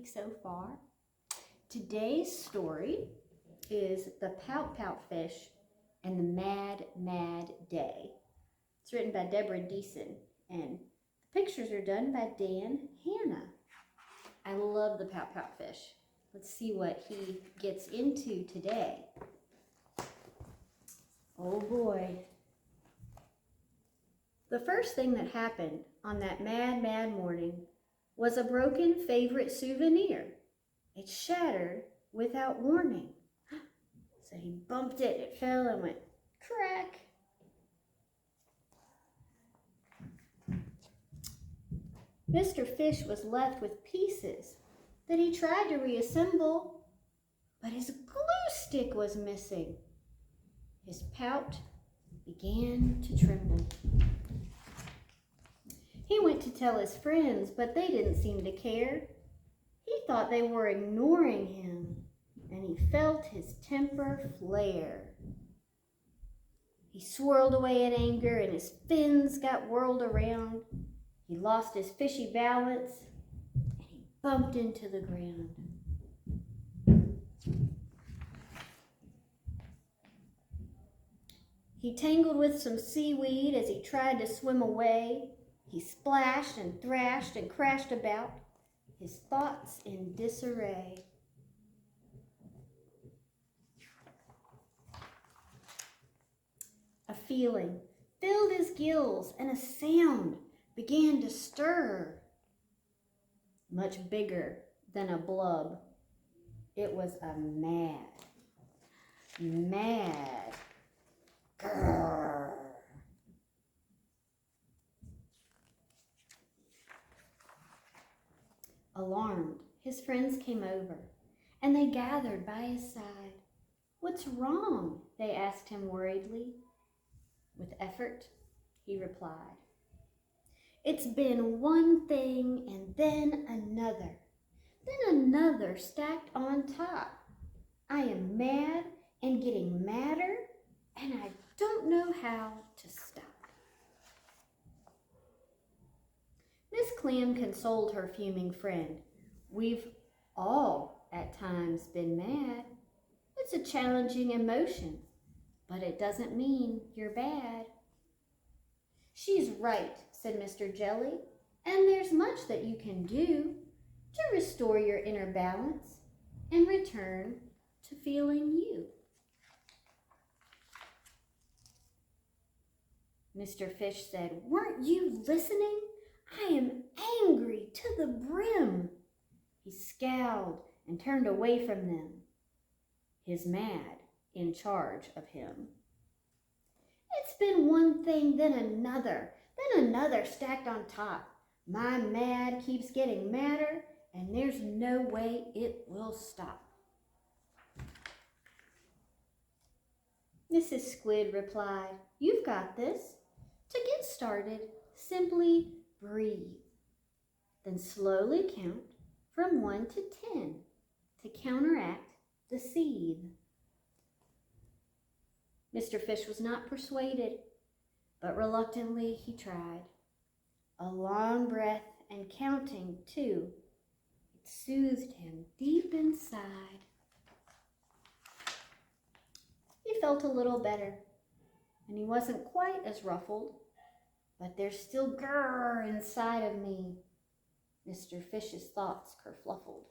week so far. Today's story is The Pout Pout Fish and the Mad, Mad Day. It's written by Deborah Deason, and the pictures are done by Dan Hanna. I love the Pout Pout Fish. Let's see what he gets into today. Oh boy. The first thing that happened on that mad, mad morning was a broken favorite souvenir. It shattered without warning. So he bumped it, it fell and went crack. Mr. Fish was left with pieces that he tried to reassemble, but his glue stick was missing. His pout began to tremble. He went to tell his friends, but they didn't seem to care. He thought they were ignoring him, and he felt his temper flare. He swirled away in anger, and his fins got whirled around. He lost his fishy balance, and he bumped into the ground. He tangled with some seaweed as he tried to swim away. He splashed and thrashed and crashed about, his thoughts in disarray. A feeling filled his gills, and a sound began to stir. Much bigger than a blub. It was a mad grrr. Alarmed, his friends came over, and they gathered by his side. "What's wrong?" they asked him worriedly. With effort, he replied, "It's been one thing and then another stacked on top. I am mad and getting madder, and I don't know how to stop." Miss Clam consoled her fuming friend. "We've all at times been mad. It's a challenging emotion, but it doesn't mean you're bad." "She's right," said Mr. Jelly, "and there's much that you can do to restore your inner balance and return to feeling you." Mr. Fish said, "Weren't you listening? I am angry to the brim." He scowled and turned away from them, his mad in charge of him. "It's been one thing, then another stacked on top. My mad keeps getting madder, and there's no way it will stop." Mrs. Squid replied, "You've got this. To get started, simply breathe. Then slowly count from 1 to 10 to counteract the seethe." Mr. Fish was not persuaded, but reluctantly he tried. A long breath and counting, too. It soothed him deep inside. He felt a little better, and he wasn't quite as ruffled. "But there's still grrr inside of me." Mr. Fish's thoughts kerfluffled.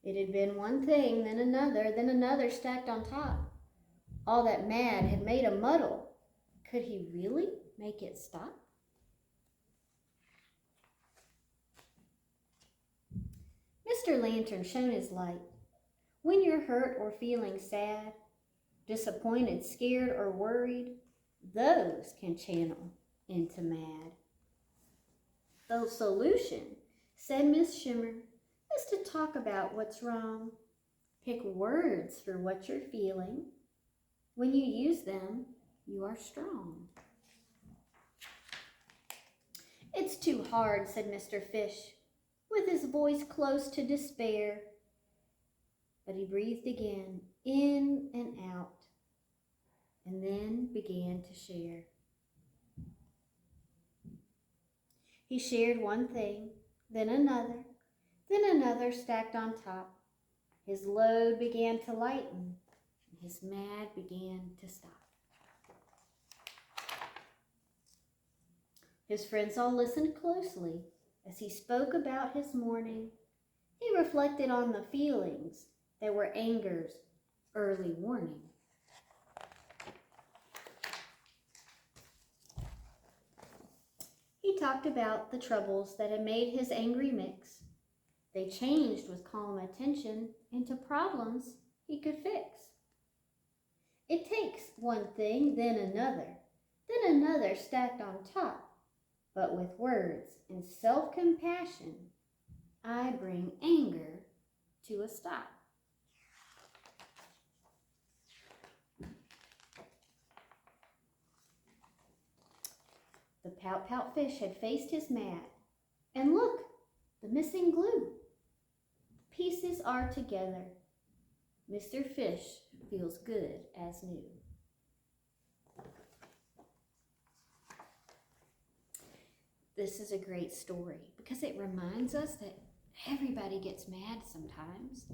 It had been one thing, then another stacked on top. All that mad had made a muddle. Could he really make it stop? Mr. Lantern shone his light. When you're hurt or feeling sad, disappointed, scared, or worried, those can channel into mad. The solution, said Miss Shimmer, is to talk about what's wrong. Pick words for what you're feeling. When you use them, you are strong. "It's too hard," said Mr. Fish, with his voice close to despair. But he breathed again, in and out, and then began to share. He shared one thing, then another, then another stacked on top. His load began to lighten, and his mad began to stop. His friends all listened closely as he spoke about his morning. He reflected on the feelings that were anger's early warning. He talked about the troubles that had made his angry mix. They changed with calm attention into problems he could fix. It takes one thing, then another stacked on top. But with words and self-compassion, I bring anger to a stop. The pout-pout fish had faced his mad. And look, the missing glue. The pieces are together. Mr. Fish feels good as new. This is a great story because it reminds us that everybody gets mad sometimes.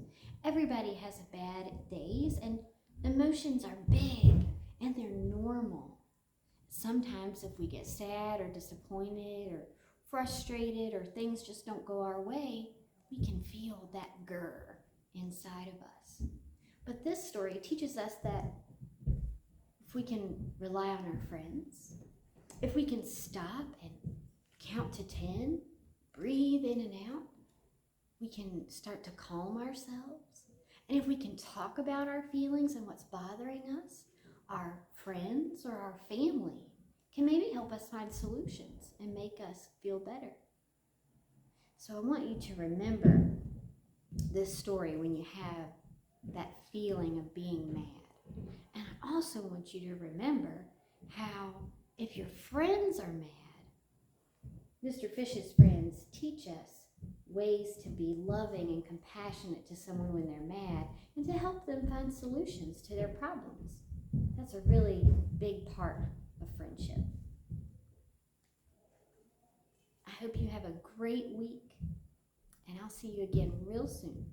Everybody has bad days, and emotions are big and they're normal. Sometimes if we get sad or disappointed or frustrated or things just don't go our way, we can feel that grr inside of us. But this story teaches us that if we can rely on our friends, if we can stop and count to 10, breathe in and out, we can start to calm ourselves. And if we can talk about our feelings and what's bothering us, our friends or our family can maybe help us find solutions and make us feel better. So I want you to remember this story when you have that feeling of being mad. And I also want you to remember how if your friends are mad, Mr. Fish's friends teach us ways to be loving and compassionate to someone when they're mad and to help them find solutions to their problems. That's a really big part of friendship. I hope you have a great week, and I'll see you again real soon.